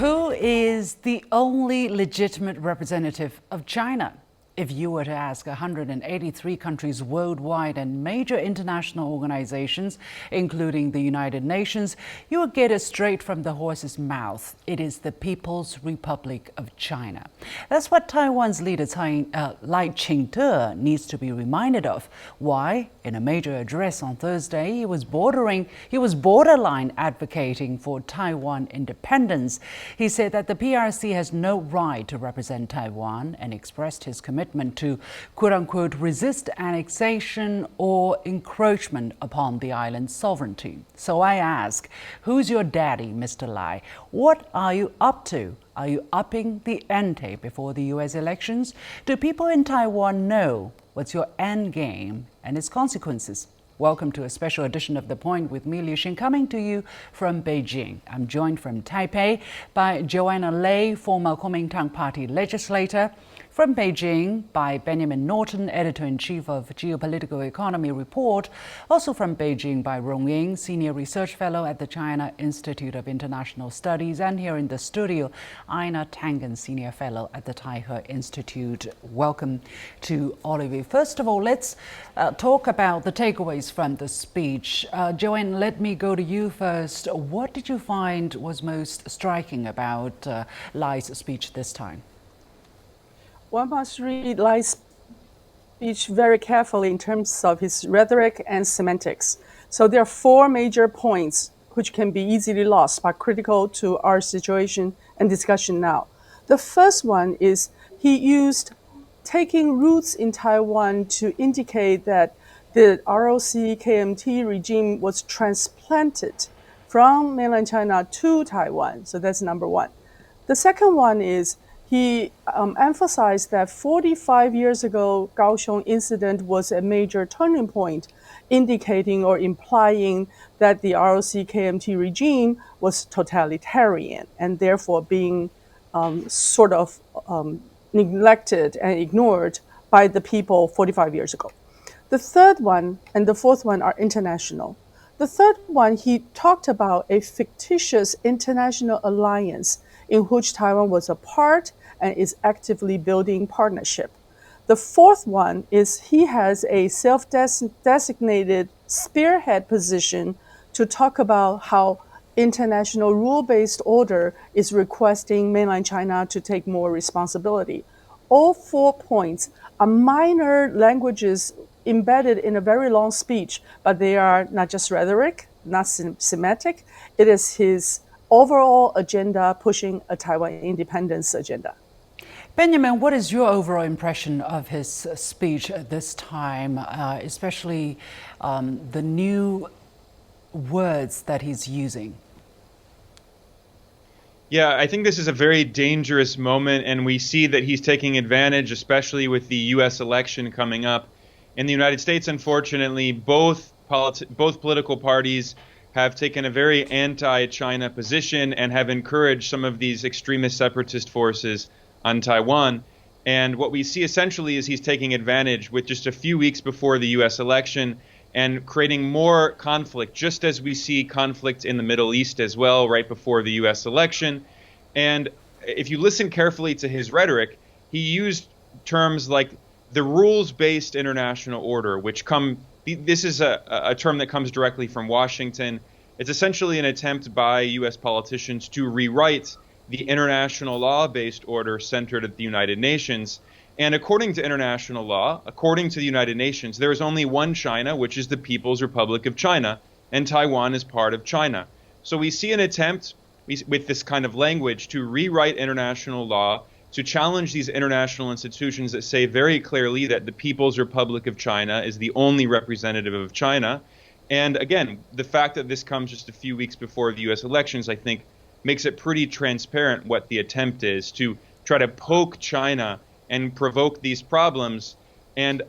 Who is the only legitimate representative of China? If you were to ask 183 countries worldwide and major international organizations, including the United Nations, you would get it straight from the horse's mouth. It is the People's Republic of China. That's what Taiwan's leader Lai Ching-te needs to be reminded of. Why? In a major address on Thursday, he was borderline advocating for Taiwan independence. He said that the PRC has no right to represent Taiwan and expressed his commitment to, quote-unquote, resist annexation or encroachment upon the island's sovereignty. So I ask, who's your daddy, Mr. Lai? What are you up to? Are you upping the ante before the U.S. elections? Do people in Taiwan know what's your end game and its consequences? Welcome to a special edition of The Point with me, Liu Xin, coming to you from Beijing. I'm joined from Taipei by Joanna Lei, former Kuomintang Party legislator. From Beijing by Benjamin Norton, editor-in-chief of Geopolitical Economy Report. Also from Beijing by Rong Ying, senior research fellow at the China Institute of International Studies. And here in the studio, Ina Tangen, senior fellow at the Taihe Institute. Welcome to all of you. First of all, let's talk about the takeaways from the speech. Joanne, let me go to you first. What did you find was most striking about Lai's speech this time? One must read Lai's speech very carefully in terms of his rhetoric and semantics. So there are four major points which can be easily lost but critical to our situation and discussion now. The first one is he used taking roots in Taiwan to indicate that the ROC KMT regime was transplanted from mainland China to Taiwan. So that's number one. The second one is he emphasized that 45 years ago, Kaohsiung incident was a major turning point, indicating or implying that the ROC KMT regime was totalitarian and therefore being neglected and ignored by the people 45 years ago. The third one and the fourth one are international. The third one, he talked about a fictitious international alliance in which Taiwan was a part and is actively building partnership. The fourth one is he has a self-designated spearhead position to talk about how international rule-based order is requesting mainland China to take more responsibility. All 4 points are minor languages embedded in a very long speech, but they are not just rhetoric, not semantic. It is his overall agenda pushing a Taiwan independence agenda. Benjamin, what is your overall impression of his speech this time, especially the new words that he's using? Yeah, I think this is a very dangerous moment, and we see that he's taking advantage, especially with the U.S. election coming up. In the United States, unfortunately, both political parties have taken a very anti-China position and have encouraged some of these extremist separatist forces on Taiwan. And what we see essentially is he's taking advantage with just a few weeks before the U.S. election and creating more conflict, just as we see conflict in the Middle East as well, right before the U.S. election. And if you listen carefully to his rhetoric, he used terms like the rules-based international order, this is a term that comes directly from Washington. It's essentially an attempt by U.S. politicians to rewrite the international law-based order centered at the United Nations. And according to international law, according to the United Nations, there is only one China, which is the People's Republic of China, and Taiwan is part of China. So we see an attempt with this kind of language to rewrite international law, to challenge these international institutions that say very clearly that the People's Republic of China is the only representative of China. And again, the fact that this comes just a few weeks before the U.S. elections, I think, makes it pretty transparent what the attempt is to try to poke China and provoke these problems. And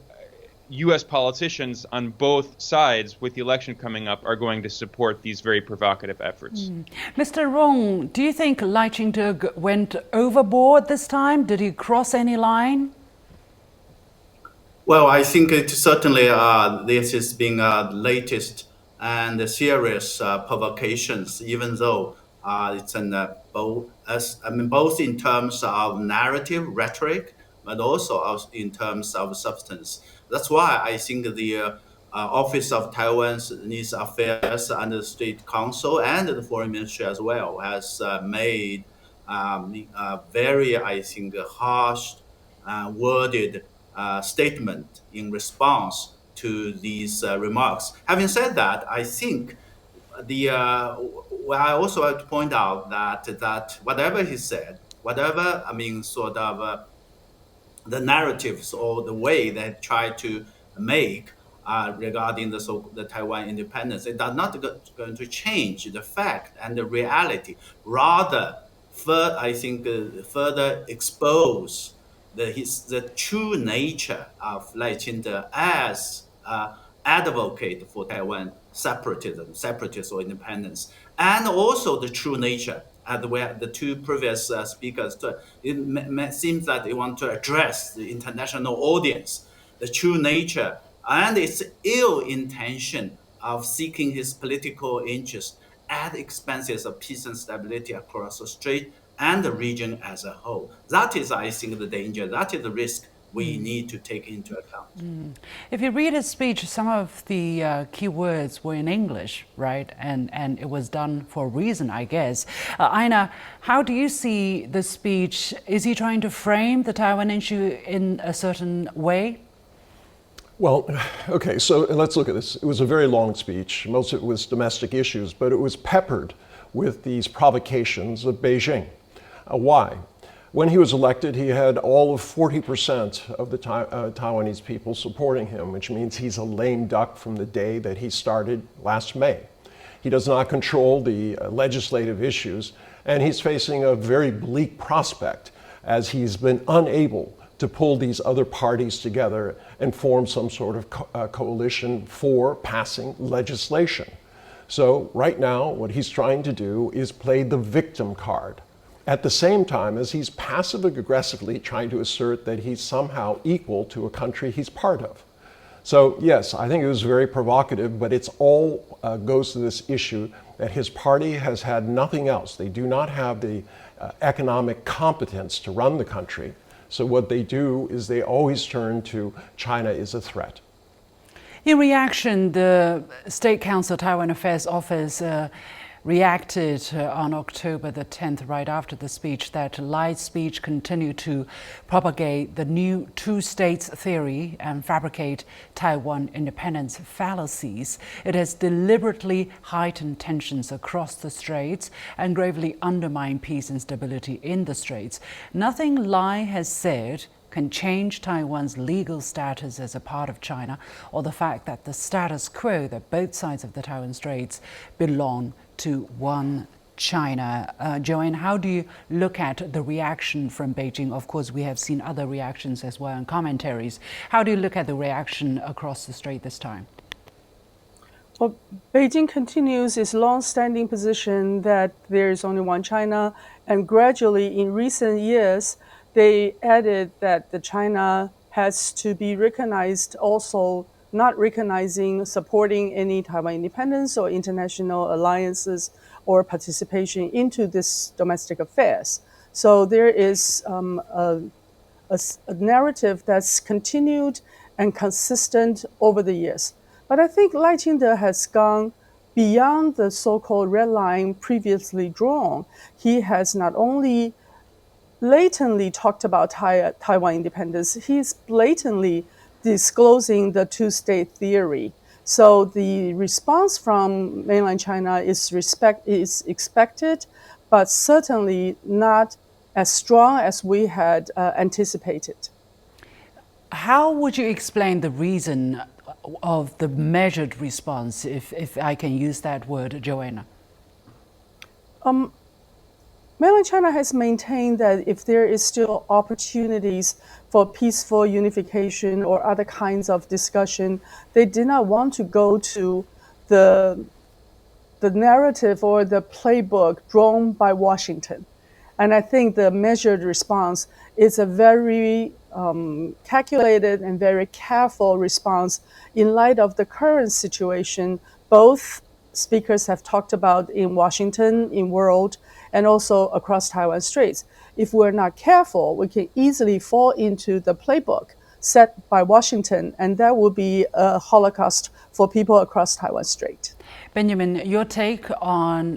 U.S. politicians on both sides, with the election coming up, are going to support these very provocative efforts. Mr. Rong, do you think Lai Ching-te went overboard this time? Did he cross any line? Well, I think it certainly this is being latest and serious provocations, even though It's an both in terms of narrative rhetoric, but also in terms of substance. That's why I think the Office of Taiwanese Affairs and the State Council and the Foreign Ministry as well has made very, I think, harsh worded statement in response to these remarks. Having said that, I think well, I also have to point out that whatever he said, whatever sort of the narratives or the way they try to make regarding the Taiwan independence, it does not going to change the fact and the reality. Rather, I think further expose the true nature of Lai Ching-te as advocate for Taiwan separatism, separatist or independence, and also the true nature. Where the two previous speakers, it seems that they want to address the international audience, the true nature and its ill intention of seeking his political interest at the expenses of peace and stability across the strait and the region as a whole. That is, I think, the danger. That is the risk we need to take into account. If you read his speech, some of the key words were in English, right? And it was done for a reason, I guess. Ina, how do you see the speech? Is he trying to frame the Taiwan issue in a certain way? Well, okay, so let's look at this. It was a very long speech. Most of it was domestic issues, but it was peppered with these provocations of Beijing. Why? When he was elected, he had all of 40% of the Taiwanese people supporting him, which means he's a lame duck from the day that he started last May. He does not control the legislative issues, and he's facing a very bleak prospect as he's been unable to pull these other parties together and form some sort of coalition for passing legislation. So right now, what he's trying to do is play the victim card, at the same time as he's passive-aggressively trying to assert that he's somehow equal to a country he's part of. So yes, I think it was very provocative, but it's all goes to this issue that his party has had nothing else. They do not have the economic competence to run the country. So what they do is they always turn to China as a threat. In reaction, the State Council Taiwan Affairs Office reacted on October the 10th, right after the speech, that Lai's speech continued to propagate the new two states theory and fabricate Taiwan independence fallacies. It has deliberately heightened tensions across the straits and gravely undermined peace and stability in the straits. Nothing Lai has said can change Taiwan's legal status as a part of China, or the fact that the status quo, that both sides of the Taiwan Straits belong to one China. Joanne, how do you look at the reaction from Beijing? Of course, we have seen other reactions as well and commentaries. How do you look at the reaction across the strait this time? Well, Beijing continues its long-standing position that there is only one China, and gradually in recent years, they added that the China has to be recognized, also not recognizing, supporting any Taiwan independence or international alliances or participation into this domestic affairs. So there is a narrative that's continued and consistent over the years. But I think Lai Ching-te has gone beyond the so-called red line previously drawn. He has not only blatantly talked about Taiwan independence, he's blatantly disclosing the two-state theory. So the response from mainland China is expected, but certainly not as strong as we had anticipated. How would you explain the reason of the measured response, if I can use that word, Joanna? Mainland China has maintained that if there is still opportunities for peaceful unification or other kinds of discussion, they did not want to go to the narrative or the playbook drawn by Washington. And I think the measured response is a very calculated and very careful response in light of the current situation, both speakers have talked about in Washington, in world, and also across Taiwan Straits. If we're not careful, we can easily fall into the playbook set by Washington, and that will be a Holocaust for people across Taiwan Strait. Benjamin, your take on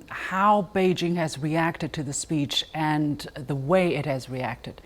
how Beijing has reacted to the speech and the way it has reacted?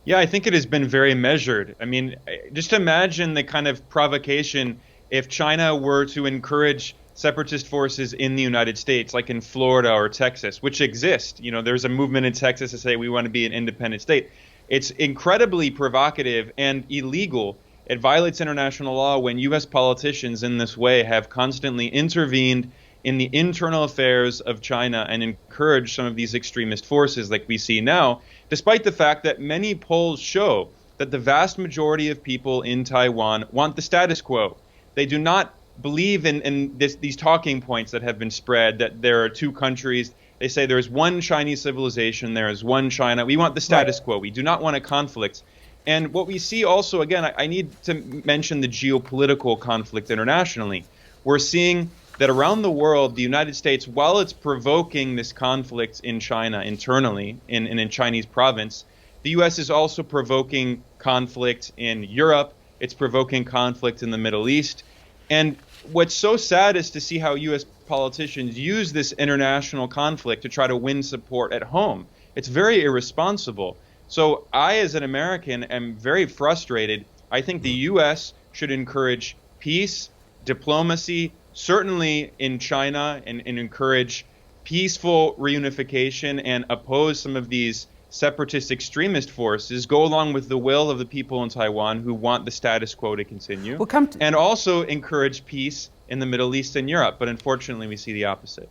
Yeah, I think it has been very measured. I mean, just imagine the kind of provocation if China were to encourage separatist forces in the United States, like in Florida or Texas, which exist. You know, there's a movement in Texas to say we want to be an independent state. It's incredibly provocative and illegal. It violates international law when U.S. politicians in this way have constantly intervened in the internal affairs of China and encouraged some of these extremist forces like we see now, despite the fact that many polls show that the vast majority of people in Taiwan want the status quo. They do not believe in these talking points that have been spread, that there are two countries. They say there is one Chinese civilization, there is one China. We want the status quo. We do not want a conflict. And what we see also, again, I need to mention the geopolitical conflict internationally. We're seeing that around the world, the United States, while it's provoking this conflict in China internally, in Chinese province, the U.S. is also provoking conflict in Europe. It's provoking conflict in the Middle East. And what's so sad is to see how U.S. politicians use this international conflict to try to win support at home. It's very irresponsible. So I, as an American, am very frustrated. I think the U.S. should encourage peace, diplomacy, certainly in China, and encourage peaceful reunification and oppose some of these separatist extremist forces, go along with the will of the people in Taiwan who want the status quo to continue, and also encourage peace in the Middle East and Europe. But unfortunately, we see the opposite.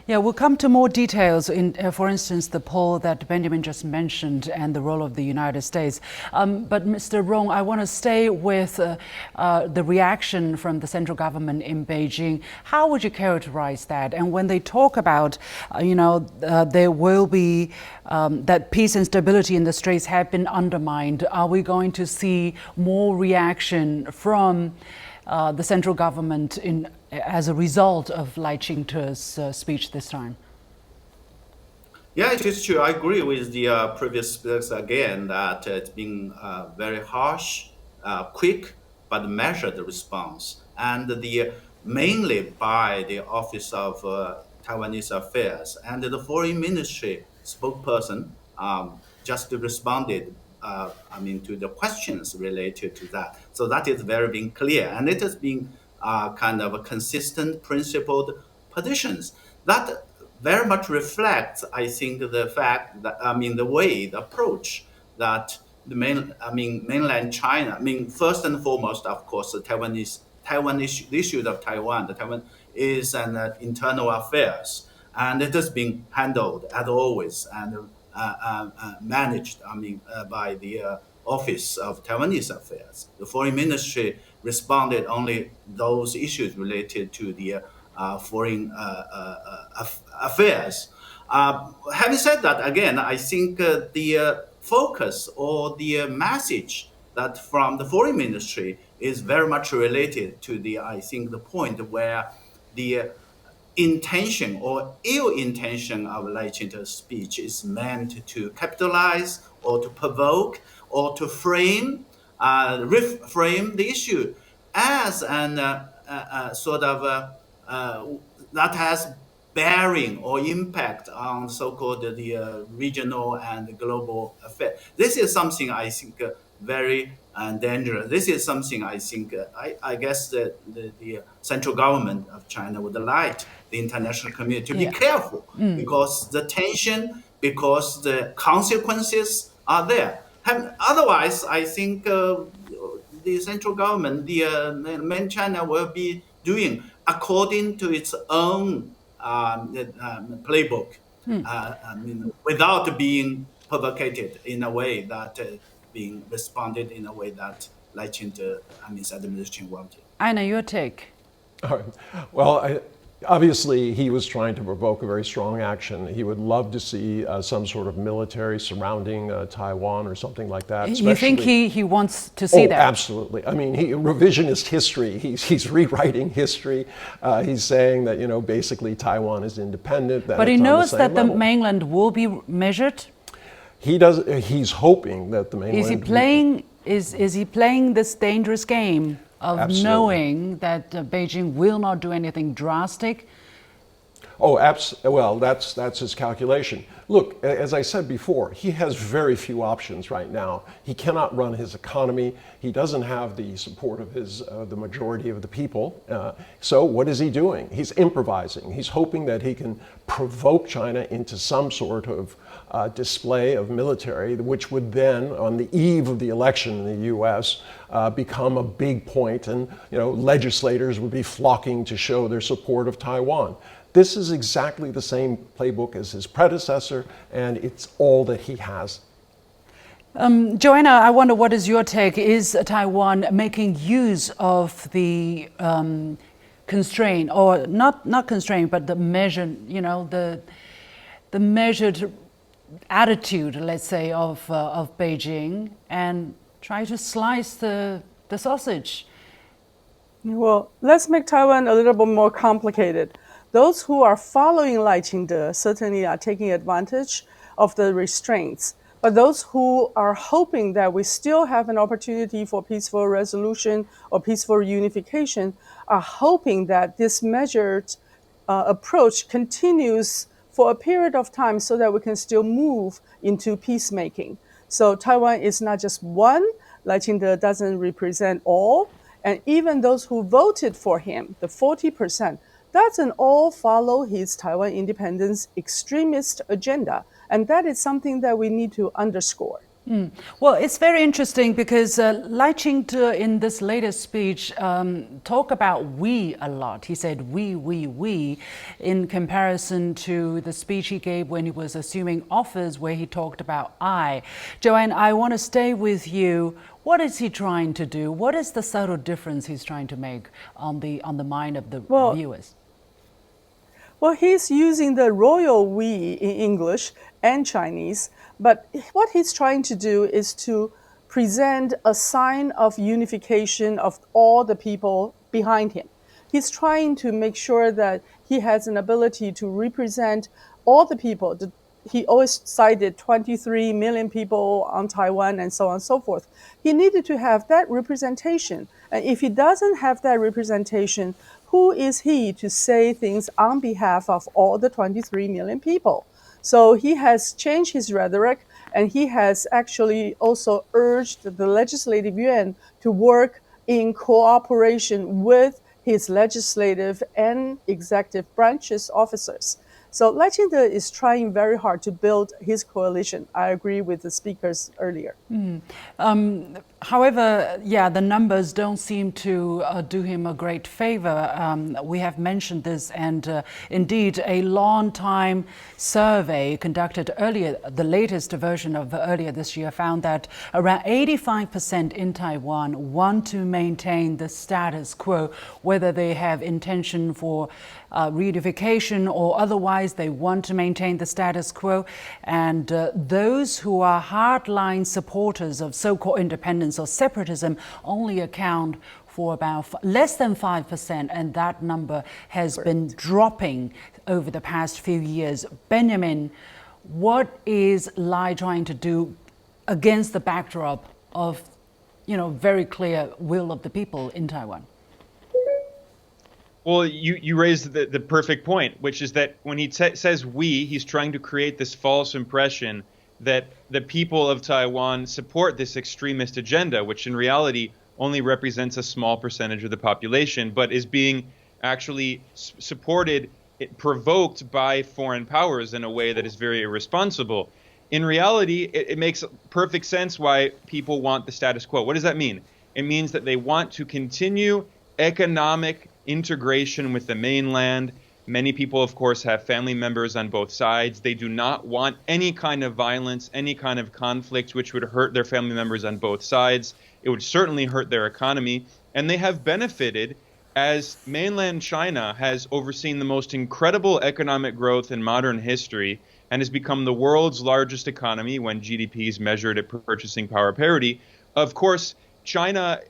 Yeah, we'll come to more details in, for instance, the poll that Benjamin just mentioned and the role of the United States. But Mr. Rong, I want to stay with the reaction from the central government in Beijing. How would you characterize that? And when they talk about, there will be that peace and stability in the Straits have been undermined, are we going to see more reaction from the central government as a result of Lai Ching-te's speech this time? Yeah, it is true. I agree with the previous speakers again that it's been very harsh, quick, but measured response, and mainly by the Office of Taiwanese Affairs and the Foreign Ministry spokesperson just responded. To the questions related to that. So that is very being clear, and it has been kind of a consistent, principled positions that very much reflects, I think, the fact that the approach that mainland China. First and foremost, of course, the issue of Taiwan. The Taiwan is an internal affairs, and it has been handled as always and managed, by the Office of Taiwanese Affairs. The Foreign Ministry responded only those issues related to the foreign affairs. Having said that, again, I think the focus or the message that from the Foreign Ministry is very much related to the point where the intention or ill intention of Lai Ching-te's speech is meant to capitalize or to provoke or to reframe the issue as an that has bearing or impact on so-called the regional and global affairs. This is something I think very dangerous. This is something I think I guess that the central government of China would like the international community to be careful because the tension, because the consequences are there. Otherwise, I think the central government, the main China will be doing according to its own playbook, without being provocated in a way that being responded in a way that Lai Ching-te administration wanted. Aina, your take. All right. Well, Obviously, he was trying to provoke a very strong action. He would love to see some sort of military surrounding Taiwan or something like that. You think he wants to see Oh, that? absolutely. I mean, revisionist history. He's rewriting history. He's saying that, basically Taiwan is independent. But he knows that the level. mainland will be measured. He's hoping that the mainland. Is he playing this dangerous game of Absolutely. knowing that Beijing will not do anything drastic? Oh, well, that's his calculation. Look, as I said before, he has very few options right now. He cannot run his economy. He doesn't have the support of the majority of the people. So what is he doing? He's improvising. He's hoping that he can provoke China into some sort of display of military, which would then, on the eve of the election in the U.S., become a big point, and legislators would be flocking to show their support of Taiwan. This is exactly the same playbook as his predecessor, and it's all that he has. Joanna, I wonder, what is your take? Is Taiwan making use of the constraint, or not constraint, but the measured, the measured attitude, let's say, of Beijing, and try to slice the sausage? Well, let's make Taiwan a little bit more complicated. Those who are following Lai Ching-te certainly are taking advantage of the restraints. But those who are hoping that we still have an opportunity for peaceful resolution or peaceful unification are hoping that this measured approach continues for a period of time so that we can still move into peacemaking. So Taiwan is not just one. Lai Ching-te doesn't represent all. And even those who voted for him, the 40%, doesn't all follow his Taiwan independence extremist agenda. And that is something that we need to underscore. Well, it's very interesting because Lai Ching-te in this latest speech talked about we a lot. He said we, in comparison to the speech he gave when he was assuming office, where he talked about I. Joanne, I want to stay with you. What is he trying to do? What is the subtle difference he's trying to make on the mind of the viewers? Well, he's using the royal we in English and Chinese, but what he's trying to do is to present a sign of unification of all the people behind him. He's trying to make sure that he has an ability to represent all the people. He always cited 23 million people on Taiwan and so on and so forth. He needed to have that representation. And if he doesn't have that representation, who is he to say things on behalf of all the 23 million people? So he has changed his rhetoric, and he has actually also urged the Legislative Yuan to work in cooperation with his legislative and executive branches officers. So Lai Ching-te is trying very hard to build his coalition. I agree with the speakers earlier. However, the numbers don't seem to do him a great favor. We have mentioned this, and indeed, a long-time survey conducted earlier, the latest version of earlier this year, found that around 85% in Taiwan want to maintain the status quo, whether they have intention for reunification or otherwise. They want to maintain the status quo, and those who are hardline supporters of so-called independence or separatism only account for about less than 5%, and that number has been dropping over the past few years. Benjamin, what is Lai trying to do against the backdrop of, very clear will of the people in Taiwan? Well, you raised the perfect point, which is that when he says we, he's trying to create this false impression that the people of Taiwan support this extremist agenda, which in reality only represents a small percentage of the population, but is being actually supported, provoked by foreign powers in a way that is very irresponsible. In reality, it makes perfect sense why people want the status quo. What does that mean? It means that they want to continue economic integration with the mainland. Many people, of course, have family members on both sides. They do not want any kind of violence, any kind of conflict which would hurt their family members on both sides. It would certainly hurt their economy. And they have benefited as mainland China has overseen the most incredible economic growth in modern history and has become the world's largest economy when GDP is measured at purchasing power parity, of course, China,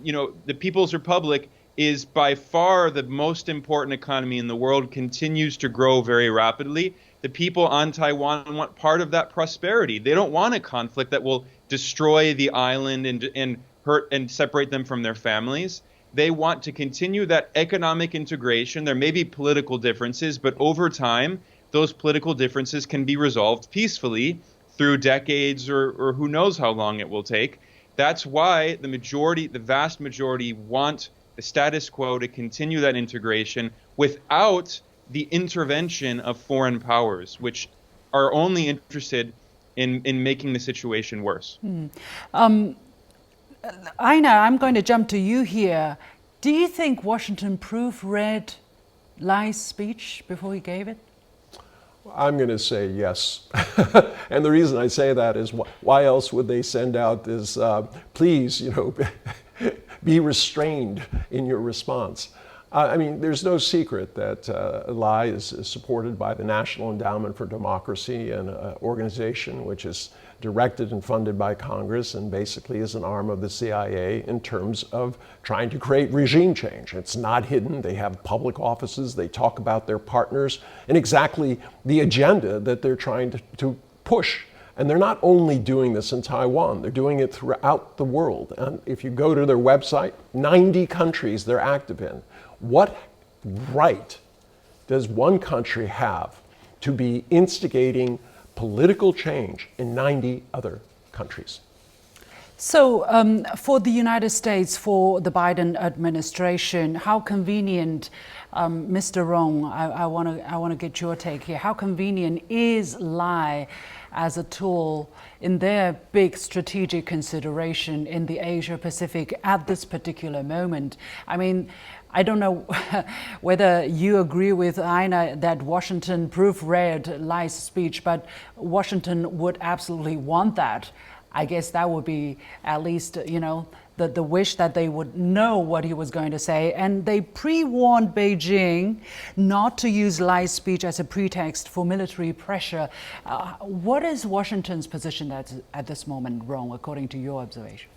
the People's Republic is by far the most important economy in the world, continues to grow very rapidly. The people on Taiwan want part of that prosperity. They don't want a conflict that will destroy the island and hurt and separate them from their families. They want to continue that economic integration. There may be political differences, but over time, those political differences can be resolved peacefully through decades or who knows how long it will take. That's why the vast majority want the status quo to continue that integration without the intervention of foreign powers, which are only interested in making the situation worse. Aina, I'm going to jump to you here. Do you think Washington proofread Lai's speech before he gave it? I'm going to say yes. And the reason I say that is why else would they send out this, please, be restrained in your response? I mean, there's no secret that Lai is supported by the National Endowment for Democracy, an organization which is directed and funded by Congress and basically is an arm of the CIA in terms of trying to create regime change. It's not hidden. They have public offices. They talk about their partners and exactly the agenda that they're trying to push. And they're not only doing this in Taiwan, they're doing it throughout the world. And if you go to their website, 90 countries they're active in. What right does one country have to be instigating political change in 90 other countries? So for the United States, for the Biden administration, how convenient, Mr. Rong, I want to get your take here. How convenient is Lai as a tool in their big strategic consideration in the Asia-Pacific at this particular moment? I mean, I don't know whether you agree with Aina that Washington proofread Lai's speech, but Washington would absolutely want that. I guess that would be at least, the wish that they would know what he was going to say. And they pre-warned Beijing not to use Lai's speech as a pretext for military pressure. What is Washington's position at this moment, Rong, according to your observation?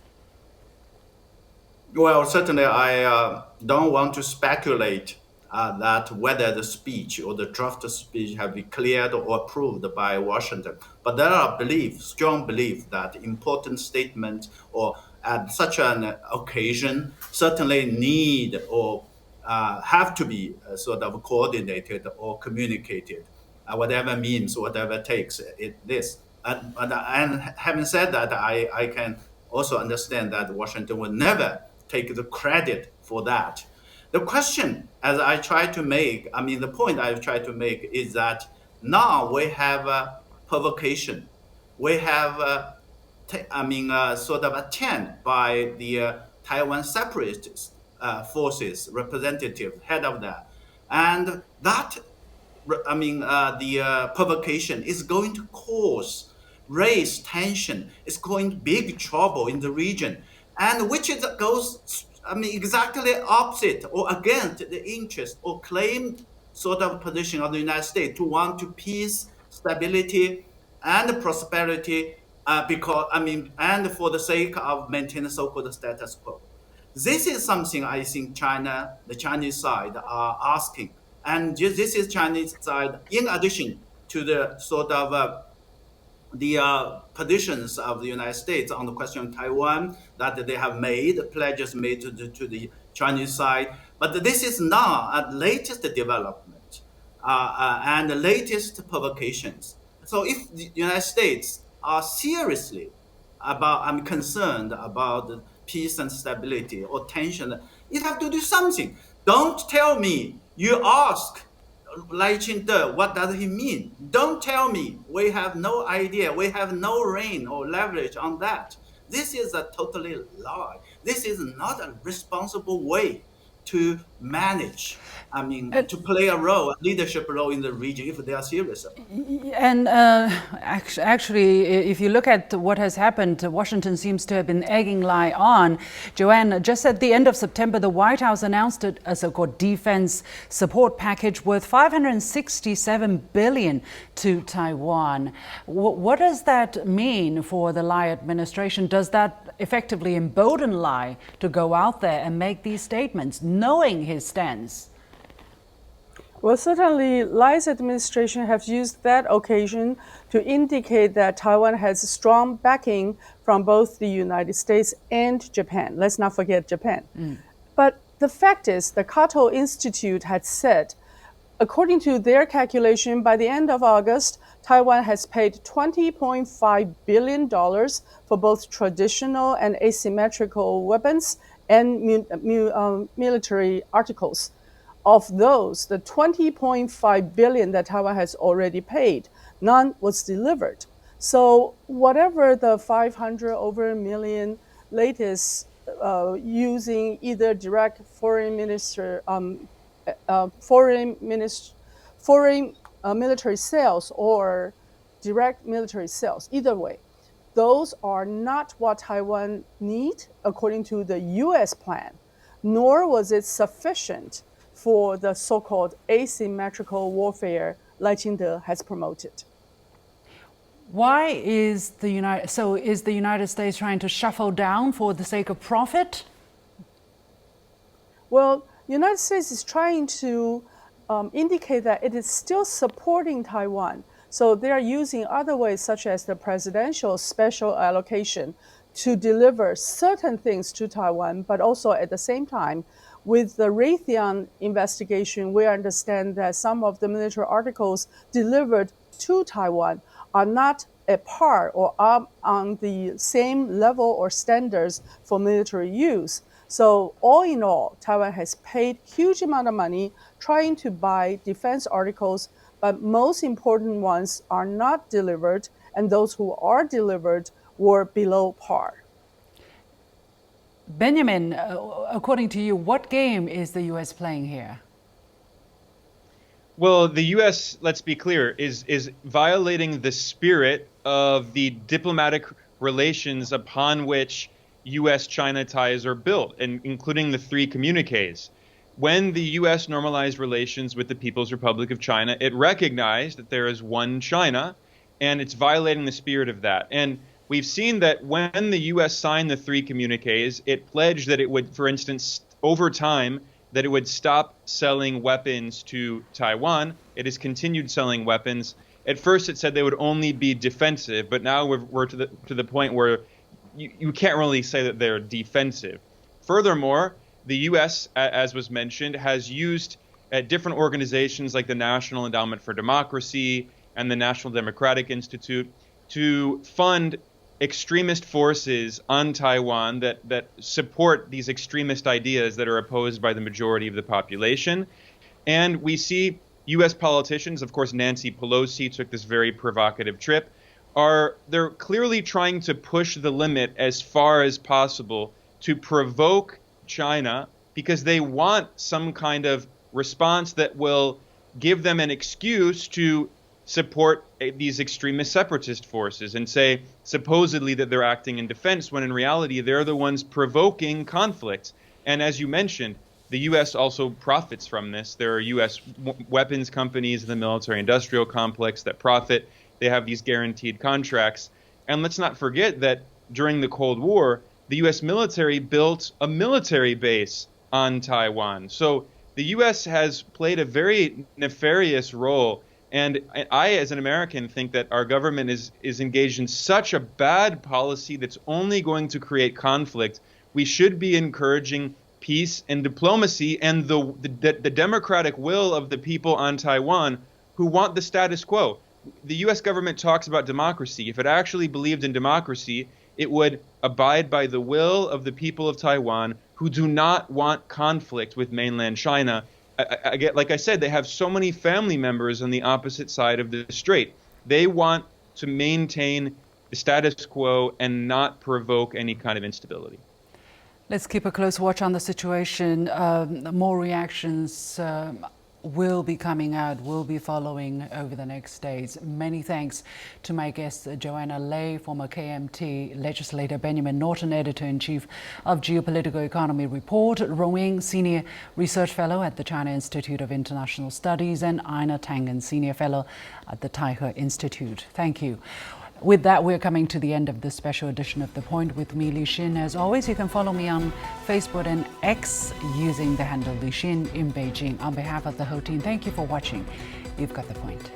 Well, certainly I don't want to speculate that whether the speech or the draft speech have been cleared or approved by Washington. But there are strong belief that important statements or at such an occasion certainly need or have to be sort of coordinated or communicated, whatever means, whatever it takes this. And having said that, I can also understand that Washington will never take the credit for that. The question, as I try to make, the point I've tried to make is that now we have a provocation. We have, sort of attempt by the Taiwan separatist forces representative, head of that. And that, the provocation is going to raise tension. It's going to big trouble in the region. And which goes, exactly opposite or against the interest or claim sort of position of the United States to want to peace, stability, and prosperity, and for the sake of maintaining so-called status quo. This is something I think the Chinese side are asking. And this is Chinese side, in addition to the sort of the positions of the United States on the question of Taiwan, that they have pledges made to the Chinese side. But this is now a latest development and the latest provocations. So if the United States are seriously concerned about peace and stability or tension, it have to do something. Don't tell me, you ask Lai Ching-te, what does he mean? Don't tell me. We have no idea. We have no reign or leverage on that. This is a totally lie. This is not a responsible way to manage, to play a role, a leadership role in the region if they are serious about it. And actually, if you look at what has happened, Washington seems to have been egging Lai on. Joanne, just at the end of September, the White House announced a so-called defense support package worth $567 billion to Taiwan. What does that mean for the Lai administration? Does that effectively embolden Lai to go out there and make these statements, knowing his stance? Well, certainly, Lai's administration has used that occasion to indicate that Taiwan has strong backing from both the United States and Japan. Let's not forget Japan. But the fact is, the Cato Institute had said, according to their calculation, by the end of August, Taiwan has paid $20.5 billion for both traditional and asymmetrical weapons and military articles. Of those, the $20.5 billion that Taiwan has already paid, none was delivered. So whatever the 500 over million latest using either direct foreign military sales or direct military sales, either way, those are not what Taiwan needs according to the U.S. plan, nor was it sufficient for the so-called asymmetrical warfare Lai Ching-te has promoted. Why is the United States trying to shuffle down for the sake of profit? Well, the United States is trying to indicate that it is still supporting Taiwan. So they are using other ways, such as the presidential special allocation, to deliver certain things to Taiwan, but also at the same time, with the Raytheon investigation, we understand that some of the military articles delivered to Taiwan are not at par or are on the same level or standards for military use. So all in all, Taiwan has paid huge amount of money trying to buy defense articles, but most important ones are not delivered, and those who are delivered were below par. Benjamin, according to you, what game is the U.S. playing here? Well, the U.S., let's be clear, is violating the spirit of the diplomatic relations upon which U.S.-China ties are built, and including the three communiques. When the U.S. normalized relations with the People's Republic of China, it recognized that there is one China, and it's violating the spirit of that. And we've seen that when the U.S. signed the three communiques, it pledged that it would, for instance, over time, that it would stop selling weapons to Taiwan. It has continued selling weapons. At first, it said they would only be defensive, but now we're to the point where you can't really say that they're defensive. Furthermore, the U.S., as was mentioned, has used different organizations like the National Endowment for Democracy and the National Democratic Institute to fund extremist forces on Taiwan that support these extremist ideas that are opposed by the majority of the population. And we see U.S. politicians, of course, Nancy Pelosi took this very provocative trip, they're clearly trying to push the limit as far as possible to provoke China because they want some kind of response that will give them an excuse to support these extremist separatist forces and say supposedly that they're acting in defense when in reality they're the ones provoking conflict. And as you mentioned, the U.S. also profits from this. There are U.S. weapons companies in the military-industrial complex that profit. They have these guaranteed contracts. And let's not forget that during the Cold War, the U.S. military built a military base on Taiwan. So the U.S. has played a very nefarious role. And I, as an American, think that our government is engaged in such a bad policy that's only going to create conflict. We should be encouraging peace and diplomacy and the democratic will of the people on Taiwan who want the status quo. The U.S. government talks about democracy. If it actually believed in democracy, it would abide by the will of the people of Taiwan who do not want conflict with mainland China. Like I said, they have so many family members on the opposite side of the strait. They want to maintain the status quo and not provoke any kind of instability. Let's keep a close watch on the situation. More reactions will be coming out, will be following over the next days. Many thanks to my guests, Joanna Lai, former KMT legislator, Benjamin Norton, editor-in-chief of Geopolitical Economy Report, Rong Ying, senior research fellow at the China Institute of International Studies, and Ina Tangen, senior fellow at the Taihe Institute. Thank you. With that, we're coming to the end of this special edition of The Point with me, Li Xin. As always, you can follow me on Facebook and X using the handle Li Xin in Beijing. On behalf of the whole team, thank you for watching. You've got The Point.